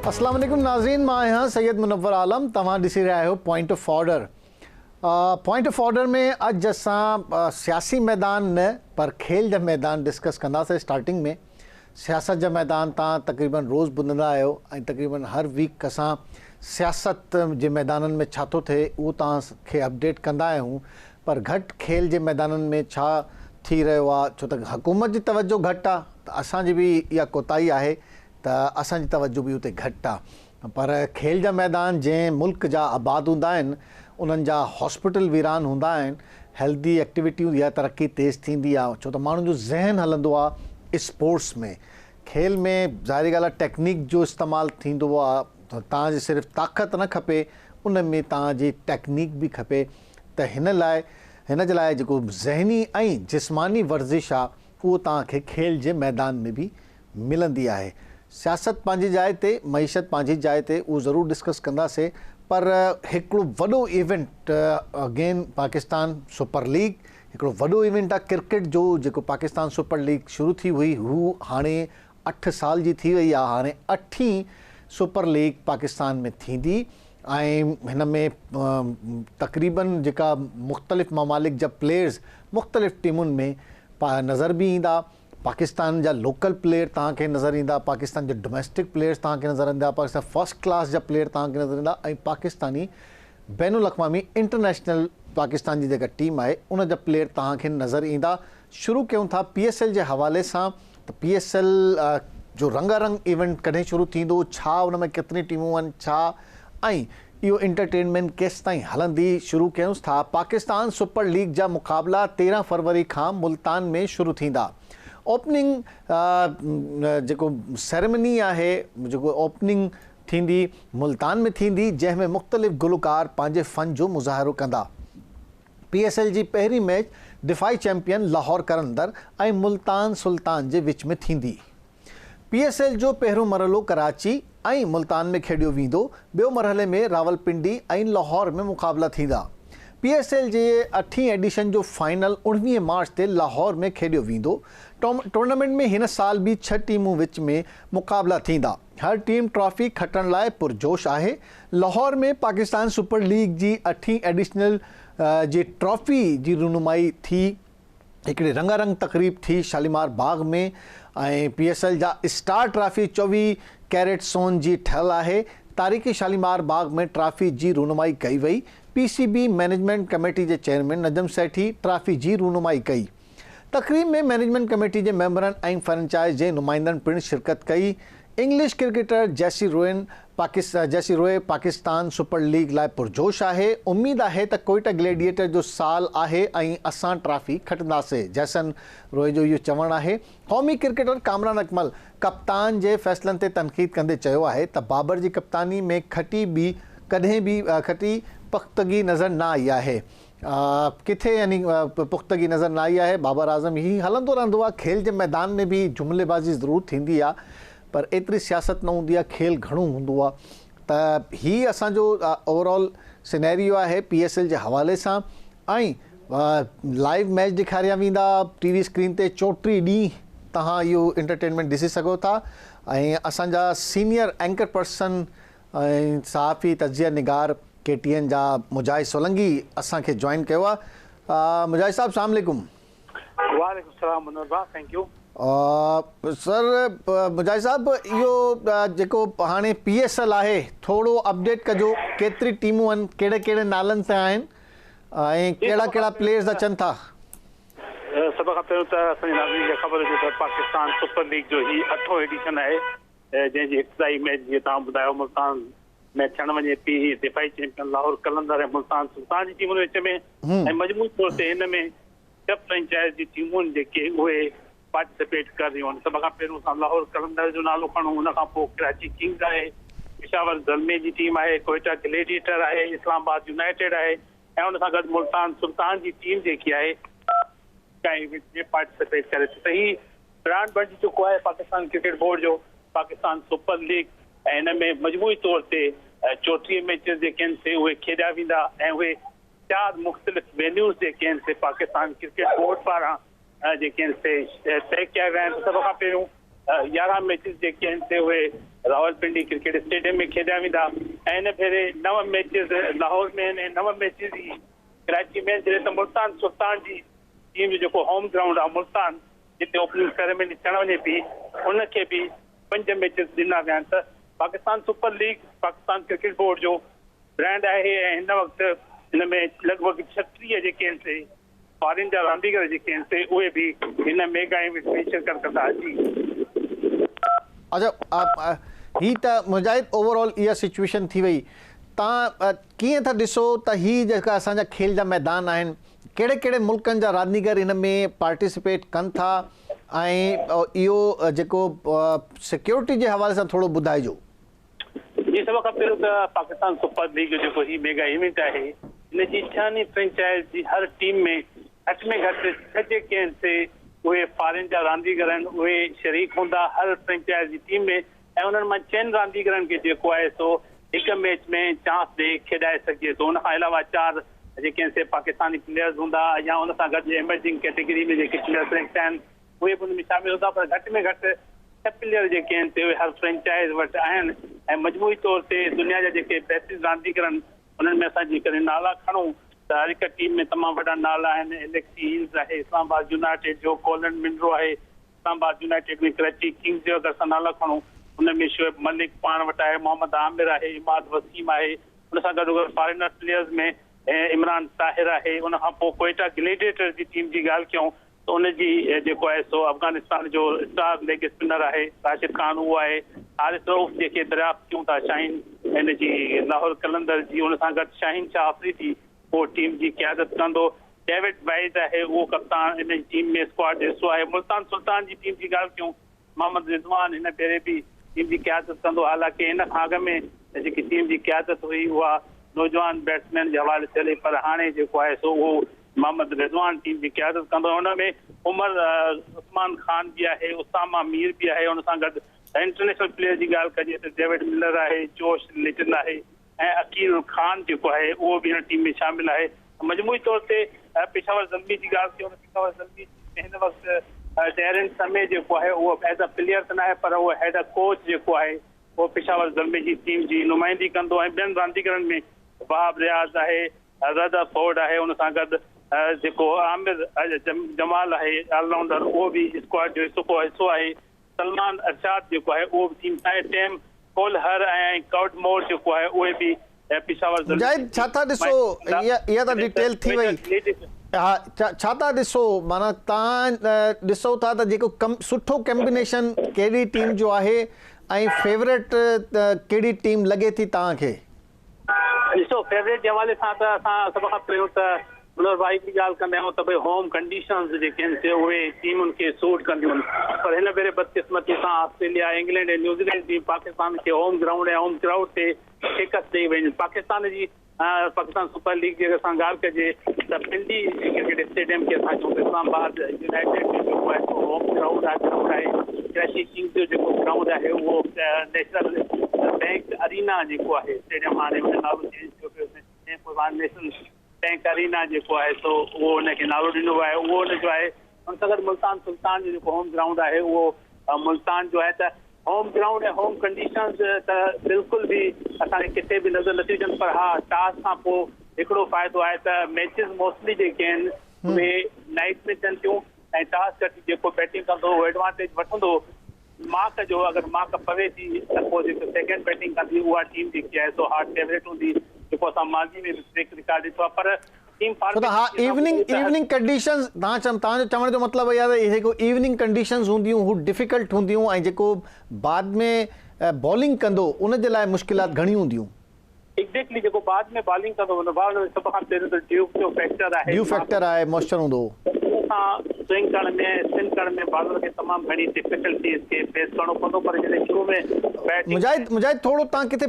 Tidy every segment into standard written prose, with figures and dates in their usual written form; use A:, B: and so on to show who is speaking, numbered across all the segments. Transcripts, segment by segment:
A: अस्सलाम वालेकुम नाज़रीन, मां आहियां सैयद मुनव्वर आलम। तव्हां ॾिसी रहिया आहियो point of order. Point of order में अॼु असां सियासी मैदान न पर खेल जा मैदान डिस्कस कंदासीं। स्टार्टिंग में सियासत जा मैदान तव्हां तक़रीबन रोज़ ॿुधंदा आहियो ऐं तक़रीबन हर वीक असां सियासत जे मैदाननि में छा थो थिए उहो तव्हांखे अपडेट कंदा आहियूं, पर घटि खेल जे मैदाननि में छा थी रहियो आहे, छो त हुकूमत जी तवजो घटि आहे त असांजी बि इहा कोताही आहे त असांजी तवजो बि उते घटि आहे। पर खेल जा मैदान जंहिं मुल्क जा आबाद हूंदा आहिनि उन्हनि जा हॉस्पिटल वीरान हूंदा आहिनि, हेल्दी एक्टिविटियूं या तरक़ी तेज़ थींदी आहे, छो त माण्हुनि जो ज़हन हलंदो आहे स्पोर्ट्स में। खेल में ज़ाहिरी ॻाल्हि आहे टेक्निक जो इस्तेमालु थींदो आहे, त तव्हांजी सिर्फ़ु ताक़त न खपे, उन में तव्हांजी टेक्निक बि खपे। त हिन जे लाइ जेको ज़हनी ऐं जिस्मानी वर्ज़िश आहे उहो तव्हांखे खेल जे मैदान में बि मिलंदी आहे। सियासत पंहिंजी जाइ ते, मईशत पंहिंजी जाइ ते, उहो ज़रूरु डिस्कस कंदासीं। पर हिकिड़ो वॾो event again Pakistan super league, हिकिड़ो वॾो इवेंट आहे क्रिकेट जो। जेको पाकिस्तान सुपर लीग शुरू थी हुई हू हाणे 8 साल जी थी वई आहे। हाणे 8वीं सुपर लीग पाकिस्तान में थींदी ऐं हिन में तक़रीबन जेका मुख़्तलिफ़ ममालिक जा प्लेयर्स मुख़्तलिफ़ टीमुनि में नज़र बि ईंदा। पाकिस्तान जा लोकल प्लेयर तव्हांखे नज़र ईंदा, पाकिस्तान जा डोमेस्टिक प्लेयर्स तव्हांखे नज़र ईंदा, पाकिस्तान फर्स्ट क्लास जा प्लेयर तव्हांखे नज़र ईंदा ऐं पाकिस्तानी बैनुल अक़वामी इंटरनेशनल पाकिस्तान जी जेका टीम आहे उन जा प्लेयर तव्हांखे नज़र ईंदा। शुरू कयूं था PSL जे हवाले सां। त PSL जो रंगारंग इवेंट कॾहिं शुरू थींदो, छा उन में केतिरी टीमूं आहिनि, छा ऐं इहो एंटरटेनमेंट केसि ताईं हलंदी, शुरू कयूंसि था। पाकिस्तान सुपर लीग जा मुक़ाबला 13 फरवरी खां मुल्तान में शुरू थींदा। ओपनिंग जेको सेरेमनी आहे, जेको ओपनिंग थींदी मुल्तान में थींदी, जंहिंमें मुख़्तलिफ़ गुलकार पंहिंजे फ़न जो मुज़ाहिरो कंदा। PSL जी पहिरीं मैच दिफ़ाई चैंपियन लाहौर कलंदर ऐं मुल्तान सुल्तान जे विच में थींदी। PSL जो पहिरियों मरहलो कराची ऐं मुल्तान में खेॾियो वेंदो, ॿियो मरहले में रावलपिंडी ऐं लाहौर में मुक़ाबला थींदा। PSL जे 8वीं एडिशन जो फाइनल 19 मार्च ते लाहौर में खेॾियो वेंदो। टूर्नामेंट में हिन साल बि 6 टीमूं विच में मुक़ाबला थींदा। हर टीम ट्रॉफ़ी खटण लाइ पुरजोश आहे। लाहौर में पाकिस्तान सुपर लीग जी 8वीं एडिशनल जी ट्रॉफ़ी जी रुनुमाई थी, हिकिड़ी रंगारंग तक़रीब थी शालीमार बाग में ऐं PSL जा स्टार ट्रॉफ़ी 24 कैरेट सोन जी ठहियलु आहे। तारीख़ी शालीमार बाग में ट्रॉफ़ी जी रुनुमाई कई वई। PCB मैनेजमेंट कमेटी जे चेयरमैन नजम सेठी ट्रॉफ़ी जी रुनुमाई कई। तक़रीब में मैनेजमेंट कमेटी जे मेंबरनि ऐं फ्रेंचाइज़ जे नुमाइंदनि पिणु शिरकत कई। इंग्लिश क्रिकेटर जेसी रोए पाकिस्तान सुपर लीग लाइ पुरजोश आहे। उम्मीद आहे त कोयटा ग्लैडिएटर जो साल आहे ऐं असां ट्रॉफ़ी खटंदासीं। जैसन रोए जो इहो चवणु आहे। क़ौमी क्रिकेटर कामरान अकमल कप्तान जे फ़ैसिलनि ते तनक़ीद कंदे चयो आहे त बाबर जी कप्तानी में कॾहिं बि पुख़्तगी नज़र न आई आहे। किथे यानी पुख़्तगी नज़र न आई आहे। बाबर आज़म ही हलंदो रहंदो आहे। खेल जे मैदान में बि जुमिलेबाज़ी ज़रूरु थींदी आहे, पर एतिरी सियासत न हूंदी आहे, खेल घणो हूंदो आहे। त हीअ असांजो ओवरऑल सिनेरियो आहे PSL जे हवाले सां। ऐं लाइव मैच ॾेखारिया वेंदा TV स्क्रीन ते 34 ॾींहं तव्हां इहो एंटरटेनमेंट ॾिसी सघो था। ऐं असांजा सीनियर एंकर पर्सन ऐं सहाफ़ी तजिया निगार KTN जा मुजाहिद सोलंगी असांखे जॉइन कयो आहे। मुजाहिद साहब अस्सलाम वालेकुम।
B: वालेकुम सलाम मुनव्वर भाउ, थैंक यू
A: सर। मुजाहिद साहब, इहो जेको हाणे PSL आहे थोरो अपडेट कजो, केतिरी टीमूं आहिनि, कहिड़े कहिड़े नालनि ते आहिनि ऐं कहिड़ा कहिड़ा प्लेयर्स अचनि था?
B: सभ खां पहिरियों त असांजे नाज़रीन खे ख़बर हुजे त पाकिस्तान सुपर लीग जो ही 8हों एडिशन आहे, जंहिंजी इब्तिदाई मैच जीअं तव्हां ॿुधायो मुल्तान में थियण वञे थी। दिफ़ाई चैंपियन लाहौर कलंदर ऐं मुल्तान सुल्तान जी टीमुनि विच में ऐं मजमूई तौर ते हिन में 6 फ्रेंचाइज़ जी टीमूं आहिनि जेके उहे पार्टिसिपेट कर रहियूं आहिनि। सभ खां पहिरियों असां लाहौर कलंदर जो नालो खणूं, हुन खां पोइ कराची किंग्स आहे, पेशावर ज़ल्मे जी टीम आहे, कोयटा ग्लैडिएटर आहे, इस्लामाबाद यूनाइटेड आहे ऐं हुन सां गॾु मुल्तान सुल्तान जी टीम जेकी आहे कंहिं विच में पार्टिसिपेट करे थी। त हीउ ब्रांड बणिजी चुको आहे पाकिस्तान क्रिकेट बोर्ड जो पाकिस्तान सुपर लीग। ऐं हिन में मजमूई तौर ते 34 मैचिस जेके आहिनि से उहे खेॾिया वेंदा ऐं उहे 4 मुख़्तलिफ़ वेन्यूज़ जेके आहिनि से पाकिस्तान क्रिकेट बोर्ड पारां जेके आहिनि से तय कया विया आहिनि। सभ खां पहिरियों 11 मैचिस जेके आहिनि से उहे रावलपिंडी क्रिकेट स्टेडियम में खेॾिया वेंदा ऐं हिन भेरे 9 मैचिस लाहौर में आहिनि। 9 मैचिस ई कराची में जॾहिं त मुल्तान सुल्तान जी टीम जो जेको होम ग्राउंड आहे मुल्तान जिते ओपनिंग सेरेमनी थियण वञे पई उनखे बि 5 मैचिस ॾिना विया आहिनि। त Pakistan super league Pakistan cricket board जो ब्रांड आहे ऐं हिन वक़्तु हिन में लॻभॻि 36 जेके आहिनि से फॉरेन जा रांदीगर जेके आहिनि से उहे बि हिन मेगा इवेंट में शिरकत कंदा। जी
A: अच्छा, ही त मुजाहिद ओवरऑल इहा सिचुएशन थी वई। तव्हां कीअं था ॾिसो त ही जेका असांजा खेल जा मैदान आहिनि कहिड़े कहिड़े मुल्कनि जा रांदीगर हिन में पार्टिसिपेट कनि था ऐं इहो जेको सिक्योरिटी जे हवाले सां थोरो ॿुधाइजो।
B: जी, सभ खां पहिरियों त पाकिस्तान सुपर लीग जेको ही मेगा इवेंट आहे हिन जी 6 फ्रेंचाइज़ जी हर टीम में घटि में घटि 6 जेके आहिनि से उहे फॉरेन जा रांदीगर आहिनि उहे शरीक हूंदा हर फ्रेंचाइज़ जी टीम में ऐं उन्हनि मां 4 रांदीगरनि खे जेको आहे सो हिक मैच में चांस ॾेई खेॾाए सघिजे थो। उनखां अलावा 4 जेके आहिनि से पाकिस्तानी प्लेयर्स हूंदा या उन सां गॾु एमर्जिंग कैटेगरी में जेके प्लेयर सिलेक्ट आहिनि उहे बि उन में शामिल हूंदा। पर घटि में घटि 6 प्लेयर जेके आहिनि से उहे हर फ्रेंचाइज़ वटि आहिनि ऐं मजमूई तौर ते दुनिया जा जेके बहितरीन रांदीगर आहिनि उन्हनि में असां जेकॾहिं नाला खणूं त हर हिक टीम में तमामु वॾा नाला आहिनि। एलेक्सी हिल्स आहे इस्लामाबाद यूनाइटेड जो, कोलन मिनरो आहे इस्लामाबाद यूनाइटेड में, कराची किंग्स जो अगरि असां नाला खणूं उन में शुएब मलिक पाण वटि आहे, मोहम्मद आमिर आहे, इमाद वसीम आहे। उन सां गॾु अगरि फॉरेनर प्लेयर्स में इमरान ताहिर आहे। उनखां पोइ कोयटा ग्लेडिएटर जी टीम जी ॻाल्हि कयूं त उनजी जेको आहे सो अफ़गानिस्तान जो स्टार लेग स्पिनर आहे राशिद खान उहो आहे। हारिस रऊफ़ जेके दरियाफ़्त कयूं था शाहीन हिन जी लाहौर कलंदर जी, उन सां गॾु शाहीन शाह अफरीदी उहो टीम जी क़यादत कंदो। डेविड वाइड आहे उहो कप्तान हिन जी टीम में स्क्वाड हिसो आहे। मुल्तान सुल्तान जी टीम जी ॻाल्हि कयूं मोहम्मद रिज़वान हिन भेरे बि टीम जी क़यादत कंदो। हालांकि हिन खां अॻु में जेकी टीम जी क़यादत हुई उहा नौजवान बैट्समैन जे हवाले थियल, पर हाणे जेको आहे सो उहो मोहम्मद रिज़वान टीम जी क़यादत कंदो। हुन में उमर उस्मान खान बि आहे, उसामा मीर बि आहे। उन सां गॾु इंटरनेशनल प्लेयर जी ॻाल्हि कजे त डेविड मिलर आहे, जोश लिटन आहे ऐं अकील खान जेको आहे उहो बि हिन टीम में शामिल आहे। मजमूई तौर ते पेशावर ज़ल्मी जी ॻाल्हि कयूं त पेशावर ज़ल्मी हिन वक़्तु डैरन समय जेको आहे उहो एज़ अ प्लेयर त न आहे पर उहो हेड कोच जेको आहे उहो पेशावर ज़ल्मी जी टीम जी नुमाइंदगी कंदो ऐं ॿियनि रांदीगरनि में वहाब रियाज़ आहे, रज़ा फोर्ड आहे। उन सां गॾु जेको आमिर जमाल आहे ऑलराउंडर उहो बि स्क्वाड जो हिसो आहे। सलमान अरशाद जेको आहे उहो बि टीम सां टेम कोलहर ऐं काउड मोर जेको आहे उहे बि पेशावर
A: मुजाहिद छा था ॾिसो इहा त डिटेल थी वई। हा, छा था ॾिसो माना तव्हां ॾिसो था त जेको सुठो कॉम्बिनेशन कहिड़ी टीम जो आहे ऐं फेवरेट कहिड़ी टीम लॻे थी तव्हांखे?
B: ॾिसो फेवरेट जे हवाले सां त असां सभ खां पहिरियों त मुनवर भाई जी ॻाल्हि कंदा आहियूं त भई होम कंडीशन्स जेके आहिनि से उहे टीमुनि खे सूट कंदियूं आहिनि। पर हिन भेरे बदकिस्मती सां ऑस्ट्रेलिया, इंग्लैंड ऐं न्यूज़ीलैंड टीम पाकिस्तान खे होम ग्राउंड ऐं होम क्राउड ते शिकस्त ॾेई वई। पाकिस्तान सुपर लीग जी अगरि असां ॻाल्हि कजे त पिंडी क्रिकेट स्टेडियम खे असां चऊं इस्लामाबाद यूनाइटेड जो जेको आहे होम ग्राउंड आहे। कराची किंग्स जो जेको ग्राउंड आहे उहो नेशनल बैंक अरीना जेको आहे स्टेडियम हाणे नालो चेंज थियो नेशनल बैंक अरीना जेको आहे सो उहो हुनखे नालो ॾिनो आहे उहो हुनजो आहे। हुन सां गॾु मुल्तान सुल्तान जो जेको होम ग्राउंड आहे उहो मुल्तान जो आहे। त होम ग्राउंड ऐं होम कंडीशन्स त बिल्कुलु बि असांखे किथे बि नज़र नथियूं अचनि। पर हा, टास खां पोइ हिकिड़ो फ़ाइदो आहे त मैचिस मोस्टली जेके आहिनि उहे नाइट में थियनि थियूं ऐं टास गॾु जेको बैटिंग कंदो उहो एडवांटेज वठंदो। मार्क जो अगरि मार्क पवे थी त पोइ जेको सेकेंड बैटिंग कंदी उहा टीम जेकी आहे सो हार्ड फेवरेट हूंदी जेको असां माज़ी में ट्रैक रिकॉर्ड ॾिठो आहे। पर टीम
A: हा, इवनिंग कंडीशंस तव्हांजो चवण जो मतिलबु इहा आहे त जेको इवनिंग कंडीशंस हूंदियूं हू डिफिकल्ट हूंदियूं ऐं जेको बाद में बॉलिंग कंदो उन जे लाइ मुश्किलात घणी हूंदियूं।
B: एग्जैक्टली जेको बाद में बॉलिंग कंदो सभ खां पहिरियों त ड्यू जो फैक्टर आहे
A: मॉइस्चर हूंदो।
B: स्विंग करण में स्पिन करण में बॉलर खे तमामु घणी डिफिकल्टीज़ खे फेस करणो पवंदो। पर जॾहिं शुरू में
A: मुजाहिद थोरो तव्हां किथे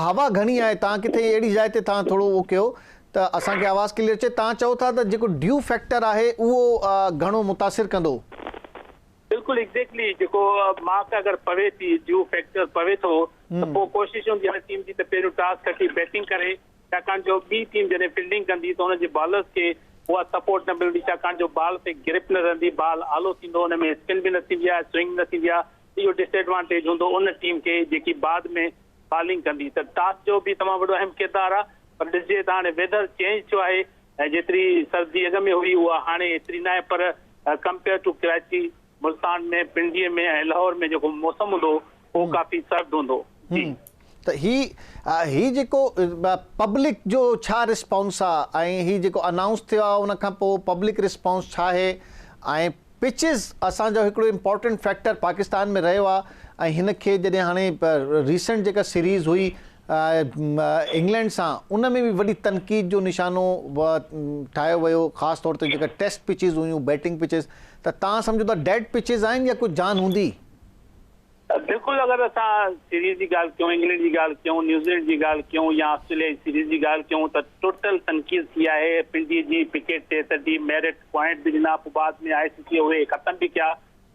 A: हवा घणी आहे, तव्हां किथे अहिड़ी जाइ ते तव्हां थोरो उहो कयो त असांखे आवाज़ क्लियर अचे। तव्हां चओ था त जेको ड्यू फैक्टर आहे उहो घणो मुतासिर कंदो।
B: बिल्कुलु एग्जैक्टली जेको मार्क अगरि पवे थी ड्यू फैक्टर पवे थो त पोइ कोशिशि हूंदी आहे टीम जी त पहिरियों टॉस खटी बैटिंग करे, छाकाणि जो ॿी टीम जॾहिं फील्डिंग कंदी त हुनजे बॉलर्स खे उहा सपोर्ट न मिलंदी, छाकाणि जो बॉल ते ग्रिप न रहंदी, बॉल आलो थींदो, हुन में स्पिन बि न थींदी आहे, स्विंग न थींदी आहे। इहो डिसएडवांटेज हूंदो उन टीम खे जेकी बाद में बॉलिंग कंदी। त टॉस जो बि तमामु वॾो अहम किरदारु आहे, पर ॾिसजे त हाणे वेदर चेंज थियो आहे ऐं जेतिरी सर्दी अॻ में हुई उहा हाणे एतिरी न आहे, पर कंपेयर टू कराची, मुल्तान में, पिंडीअ में ऐं लाहौर में जेको मौसम हूंदो उहो काफ़ी सर्द हूंदो।
A: त ही जेको पब्लिक जो छा रिस्पॉन्स आहे ऐं ही जेको अनाउंस थियो आहे उन खां पोइ पब्लिक रिस्पॉन्स छा आहे ऐं पिचिस असांजो हिकिड़ो इम्पोर्टेंट फैक्टर पाकिस्तान में रहियो आहे ऐं हिन खे जॾहिं हाणे रीसेंट जेका सीरीज़ हुई इंग्लैंड सां उन में बि वॾी तनक़ीद जो निशानो ठाहियो वियो, ख़ासि तौर ते जेका टेस्ट पिचिस हुयूं, बैटिंग पिचिस, त तव्हां सम्झो था डेड पिचिस आहिनि या कुझु जान हूंदी?
B: बिल्कुलु, अगरि असां सीरीज़ जी ॻाल्हि कयूं, इंग्लैंड जी ॻाल्हि कयूं, न्यूज़ीलैंड जी ॻाल्हि कयूं या ऑस्ट्रेलिया जी सीरीज़ जी ॻाल्हि कयूं त टोटल तनक़ीद थी आहे पिंडी जी विकेट ते, तॾहिं मेरिट पॉइंट बि ॾिना, पोइ बाद में ICC उहे ख़तमु बि कया।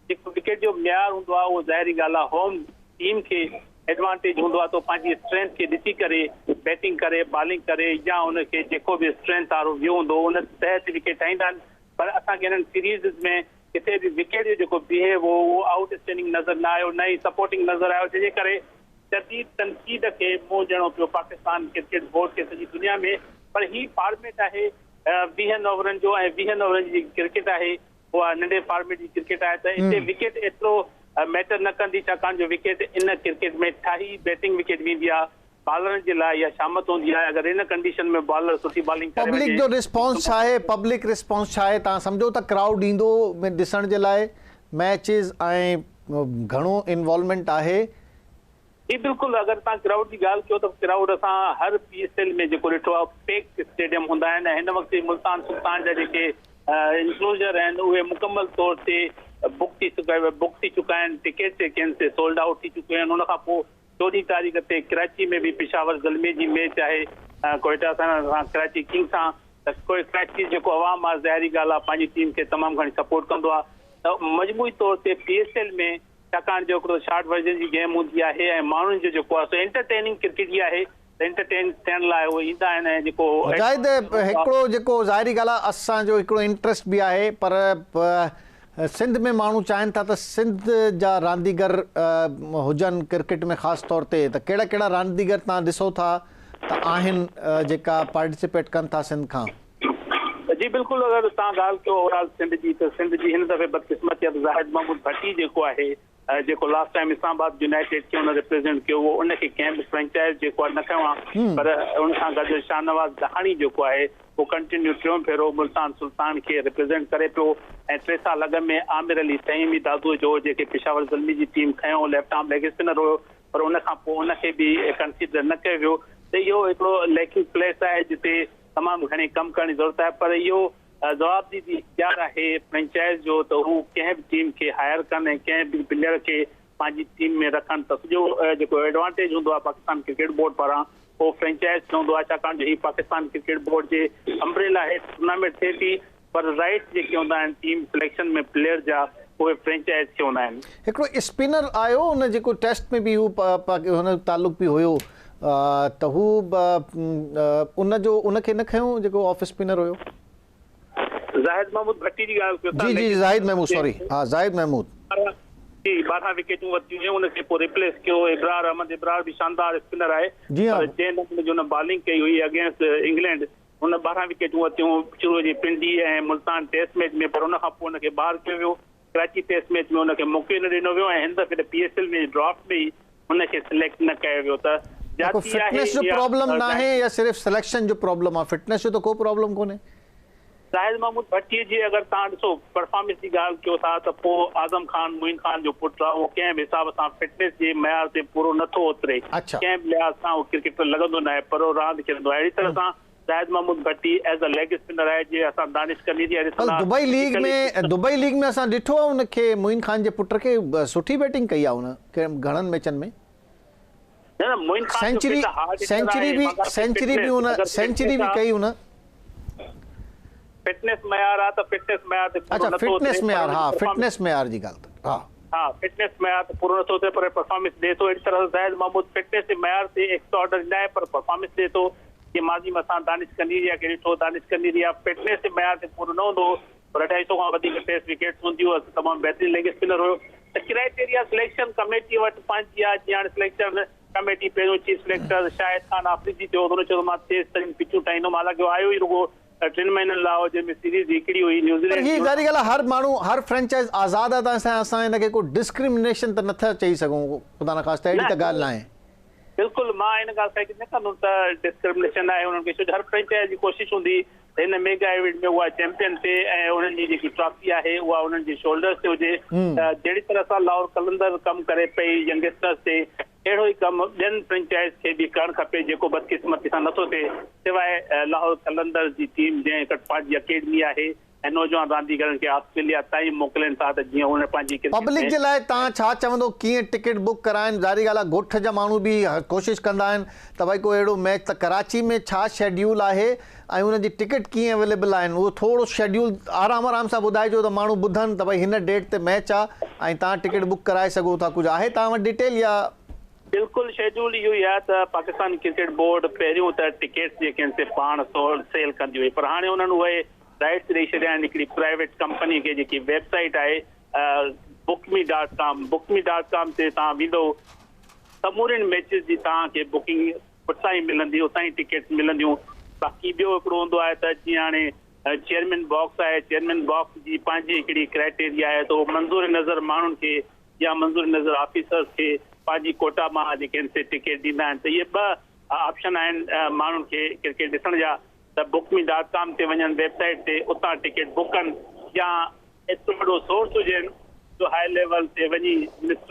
B: जेको विकेट जो म्यार हूंदो आहे उहो ज़ाहिरी ॻाल्हि आहे होम टीम खे एडवांटेज हूंदो आहे, तो पंहिंजी स्ट्रेंथ खे ॾिसी करे बैटिंग करे, बॉलिंग करे या उनखे जेको बि स्ट्रेंथ वारो व्यू हूंदो उन तहत विकेट ठाहींदा आहिनि। पर असांखे हिननि सीरीज़ में किथे बि विकेट जो जेको बिहेव हो उहो आउटस्टैंडिंग नज़र न आयो, न ई सपोर्टिंग नज़र आयो, जंहिंजे करे शदीद तनक़ीद खे मुंहुं ॾियणो पियो पाकिस्तान क्रिकेट बोर्ड खे सॼी दुनिया में। पर ही फॉर्मेट आहे 20 ओवरनि जो ऐं 20 ओवरनि जी क्रिकेट आहे, उहा नंढे फॉर्मेट जी क्रिकेट आहे, त हिते विकेट एतिरो मैटर न कंदी, छाकाणि जो विकेट इन क्रिकेट में ठाही बैटिंग विकेट वेंदी आहे बॉलरनि जे लाइ या शामत हूंदी आहे। अगरि इन कंडीशन में बॉलर सुठी बॉलिंग करे,
A: पब्लिक जो रिस्पॉन्स छा आहे? पब्लिक रिस्पॉन्स छा आहे? तव्हां सम्झो त क्राउड ईंदो ॾिसण जे लाइ मैचिस ऐं घणो इन्वॉल्वमेंट आहे?
B: जी बिल्कुलु, अगरि तव्हां क्राउड जी ॻाल्हि कयो त क्राउड असां हर PSL में जेको ॾिठो आहे पैक स्टेडियम हूंदा आहिनि। हिन वक़्तु मुल्तान सुल्तान जा जेके इंक्लोजर आहिनि उहे मुकमल तौर ते बुक थी चुका आहिनि, टिकट जेके आहिनि से सोल्ड आउट थी चुकियूं आहिनि। उनखां पोइ 14 तारीख़ ते कराची में बि पिशावर ज़ल्मी जी मैच आहे कोयटा सां कराची किंग सां, त कोई कराची जेको अवाम आहे ज़ाहिरी ॻाल्हि आहे पंहिंजी टीम खे तमामु घणी सपोर्ट कंदो आहे। त मजमूई तौर ते PSL में छाकाणि जो हिकिड़ो शॉर्ट वर्जन जी गेम हूंदी आहे ऐं माण्हुनि जो जेको आहे सो एंटरटेनिंग क्रिकेट जी आहे, एंटरटेन थियण लाइ उहे ईंदा आहिनि। ऐं जेको
A: हिकिड़ो जेको ज़ाहिरी ॻाल्हि आहे असांजो हिकिड़ो इंट्रस्ट बि आहे, पर सिंध में माण्हू चाहिनि था त सिंध जा रांदीगर हुजनि क्रिकेट में ख़ासि तौर ते, त कहिड़ा कहिड़ा रांदीगर तव्हां ॾिसो था त आहिनि जेका पार्टिसिपेट कनि था सिंध खां?
B: जी बिल्कुलु, अगरि तव्हां ॻाल्हि कयो ओवरऑल सिंध जी, त सिंध जी हिन दफ़े बदकिस्मती आहे त ज़ाहिद महमूद भट्टी जेको आहे जेको लास्ट टाइम इस्लामाबाद यूनाइटेड खे हुन रिप्रेज़ेंट कयो हुओ, उनखे कंहिं बि फ्रेंचाइज़ जेको आहे न खयो आहे। पर उन सां गॾु शाहनवाज़ दहाणी जेको आहे उहो कंटिन्यू टियों भेरो मुल्तान सुल्तान खे रिप्रेज़ेंट करे पियो। ऐं 3 साल अॻ में आमिर अली तइमी दादू जो जेके पिशावर ज़ल्मी जी टीम खयों, लेफ्ट आर्म लेग स्पिनर हुयो, पर उनखां पोइ उनखे बि कंसीडर न कयो वियो। त इहो हिकिड़ो लैकिंग प्लेस आहे जिते तमामु घणी कमु करण जी ज़रूरत आहे। पर इहो जवाबदीदी इख्तियार आहे फ्रेंचाइज़ जो त हू कंहिं बि टीम खे हायर कनि ऐं कंहिं बि प्लेयर खे पंहिंजी टीम में रखनि, त सॼो जेको एडवांटेज हूंदो आहे पाकिस्तान क्रिकेट बोर्ड पारां उहो फ्रेंचाइज़ हूंदो आहे, छाकाणि जो ही पाकिस्तान क्रिकेट बोर्ड जे अम्ब्रेला हेठि टूर्नामेंट थिए थी, पर राइट जेके हूंदा आहिनि टीम सिलेक्शन में प्लेयर जा उहे फ्रेंचाइज़ खे हूंदा आहिनि।
A: हिकिड़ो स्पिनर आयो हुन जेको टेस्ट में बि हुन तालुक बि हुयो, त हू उनखे न खयूं जेको ऑफ स्पिनर हुयो?
B: ज़ाहिद महमूद भट्टी जी ॻाल्हि कयो था?
A: जी ज़ाहिद महमूद, सॉरी, हाँ ज़ाहिद महमूद
B: जी 12 विकेटूं वरितियूं हुयूं, उनखे पोइ रिप्लेस कयो इब्रार अहमद। इब्रार बि शानदार स्पिनर आहे, पर जंहिं नमूने जो हुन बॉलिंग कई हुई अगेंस्ट इंग्लैंड, हुन 12 विकेटूं वरितियूं शुरूअ जी पिंडी ऐं मुल्तान टेस्ट मैच में, पर उनखां पोइ हुनखे ॿाहिरि कयो वियो। कराची टेस्ट मैच में हुनखे मौक़ो न ॾिनो वियो ऐं हिन दफ़े PSL में ड्राफ्ट में ई हुनखे सिलेक्ट न कयो वियो। त
A: फिटनेस जो प्रॉब्लम न आहे या सिर्फ़ सिलेक्शन जो प्रॉब्लम आहे? फिटनेस जो त को प्रॉब्लम कोन्हे।
B: ज़ाहिद महमूद भट्टीअ जी अगरि तव्हां ॾिसो परफॉर्मेंस जी ॻाल्हि कयो था त पोइ आज़म खान मोइन खान जो पुटु आहे, उहो कंहिं बि हिसाब सां फिटनेस जे मयार ते पूरो नथो उतरे, कंहिं बि लिहाज़ सां उहो क्रिकेटर लॻंदो न आहे, पर उहो रांदि खेॾंदो आहे। अहिड़ी तरह सां ज़ाहिद महमूद भट्टी एज़ अ लेग स्पिनर आहे, जीअं असां दानिश कनीरी
A: दुबई लीग में असां ॾिठो आहे उनखे, मोइन खान जे पुट खे सुठी बैटिंग कई आहे हुन घणनि मैचनि में, सेंचुरी बि कई हुन।
B: फिटनेस मयार आहे त फिटनेस मयार ते
A: फिटनेस मयार, हाँ फिटनेस मयार जी ॻाल्हि त
B: हाँ फिटनेस मयार ते पूरो नथो थिए, पर परफॉर्मेंस ॾे थो। अहिड़ी तरह ज़ाहिद महमूद फिटनेस जे मयार ते एक्स्ट्राऑर्डिनरी न आहे, पर परफॉर्मेंस ॾे थो। कि माज़ी में असां दानिश कनीरिया खे ॾिठो, दानिश कनीरिया फिटनेस जे मयार ते पूरो न हूंदो, पर 250 खां वधीक टेस्ट विकेट्स हूंदियूं, तमामु बहितरीन लेग स्पिनर हुयो। त क्राइटेरिया सिलेक्शन कमेटी वटि पंहिंजी आहे। जीअं हाणे सिलेक्शन कमेटी पहिरियों चीफ सिलेक्टर शाहिद खान आफ़रीदी थियो, हुन चयो मां तेज़ तरीन पिचूं ठाहींदुमि। हालांकि आयो ई रुगो 3 महीननि लाइ हो, जंहिंमें सीरीज़ हिकिड़ी हुई
A: पर
B: न्यूज़ीलैंड।
A: ही ज़ारी ॻाल्हि आहे, हर माण्हू हर फ्रेंचाइज़ आज़ादु आहे, त असां हिनखे को डिस्क्रिमिनेशन त नथा चई सघूं, ख़ुदा न ख़ासिता अहिड़ी त ॻाल्हि न आहे।
B: बिल्कुलु, मां हिन ॻाल्हि सां न कंदुमि त डिस्क्रिमिनेशन आहे हुननि खे, छो जो हर फ्रेंचाइज़ जी कोशिशि हूंदी त हिन मेगा इवेंट में उहा चैंपियन थिए ऐं उन्हनि जी जेकी ट्रॉफी आहे उहा उन्हनि जे शोल्डर्स ते हुजे। त जहिड़ी तरह सां लाहौर कलंदर कमु करे पई यंगस्टर्स ते, अहिड़ो ई कमु ॿियनि फ्रेंचाइज़ खे बि करणु खपे, जेको बदकिस्मती सां नथो थिए। सवाइ लाहौर कलंदर जी टीम जंहिं कटपाट जी अकेडमी आहे ऐं नौजवान रांदीगरनि खे ऑस्ट्रेलिया ताईं मोकिलनि था, त जीअं हुन पंहिंजी
A: पब्लिक जे लाइ तव्हां छा चवंदो, कीअं टिकट बुक कराइनि? ज़ारी ॻाल्हि आहे, ॻोठ जा माण्हू बि कोशिशि कंदा आहिनि त भई को अहिड़ो मैच, त कराची में छा शेड्यूल आहे ऐं उनजी टिकट कीअं अवेलेबल आहिनि, उहो थोरो शेड्यूल आराम सां ॿुधाइजो त माण्हू ॿुधनि त भई हिन डेट ते मैच आहे ऐं तव्हां टिकट बुक कराए सघो था। कुझु आहे तव्हां वटि डिटेल या?
B: बिल्कुलु, शेड्यूल इहो ई आहे त पाकिस्तान क्रिकेट बोर्ड पहिरियों त टिकट्स जेके आहिनि से पाण सेल कंदी हुई, पर हाणे उन्हनि उहे राइट्स ॾेई छॾिया आहिनि हिकिड़ी प्राइवेट कंपनी खे, जेकी वेबसाइट आहे bookme.com ते तव्हां वेंदो, समूरनि मैचिस जी तव्हांखे बुकिंग उतां ई मिलंदी, उतां ई टिकट्स मिलंदियूं। बाक़ी ॿियो हिकिड़ो हूंदो आहे त जीअं हाणे चेयरमैन बॉक्स आहे, चेयरमैन बॉक्स जी पंहिंजी हिकिड़ी क्राइटेरिया आहे, त उहो मंज़ूर नज़र माण्हुनि खे या मंज़ूर नज़र ऑफिसर्स खे पंहिंजी कोटा मां जेके आहिनि से टिकट ॾींदा आहिनि। त इहे 2 ऑप्शन आहिनि माण्हुनि खे क्रिकेट ॾिसण जा, त bookme.com ते वञनि वेबसाइट ते, उतां टिकट बुक कनि, या एतिरो वॾो सोर्स हुजनि जो हाई लेवल ते वञी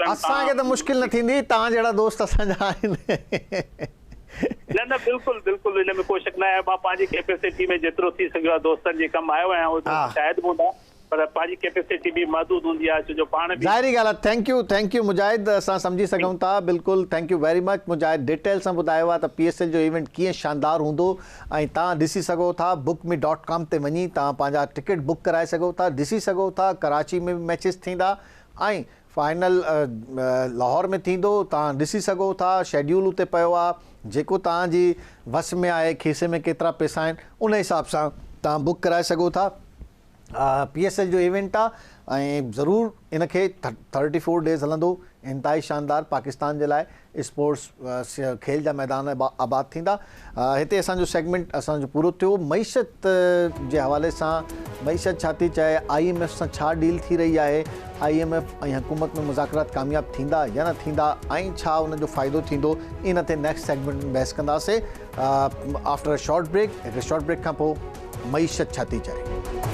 A: असांखे त मुश्किल न थींदी, तव्हां जहिड़ा दोस्त असांजा आहिनि।
B: न बिल्कुलु बिल्कुलु, हिन में कोई शक न आहे। मां पंहिंजी कैपेसिटी में जेतिरो थी सघियो आहे दोस्तनि जे कमु आयो आहियां, उहो शायदि हूंदा, पर पंहिंजी कैपेसिटी बि महदूद हूंदी आहे, छो जो पाण बि
A: ज़ाहिरी ॻाल्हि आहे। थैंक यू मुजाहिद, असां सम्झी सघूं था। बिल्कुलु, थैंक यू वेरी मच मुजाहिद, डिटेल सां ॿुधायो आहे त PSL जो इवेंट कीअं शानदार हूंदो ऐं तव्हां ॾिसी सघो था। bookme.com ते वञी तव्हां पंहिंजा टिकट बुक कराए सघो था, ॾिसी सघो था। कराची में बि मैचिस थींदा ऐं फाइनल लाहौर में थींदो, तव्हां ॾिसी सघो था। शेड्यूल उते पियो आहे, जेको तव्हांजी वस में आहे, खीसे में केतिरा पैसा आहिनि, उन हिसाब सां तव्हां बुक कराए सघो था। PSL जो इवेंट आहे ऐं ज़रूरु इनखे 34 डेज़ हलंदो। इंतहाई शानदार पाकिस्तान जे लाइ स्पोर्ट्स खेल जा मैदान आबाद थींदा। हिते असांजो सेगमेंट असांजो पूरो थियो। मईशत जे हवाले सां, मईशत छा थी चए, IMF सां छा डील थी रही आहे, IMF ऐं हुकूमत में मुज़ाकरात कामयाब थींदा या न थींदा ऐं छा उनजो फ़ाइदो थींदो, इन ते नेक्स्ट सेगमेंट में बहस कंदासीं आफ्टर अ शॉर्ट ब्रेक। हिकु शॉर्ट ब्रेक खां पोइ मईशत छा थी चए।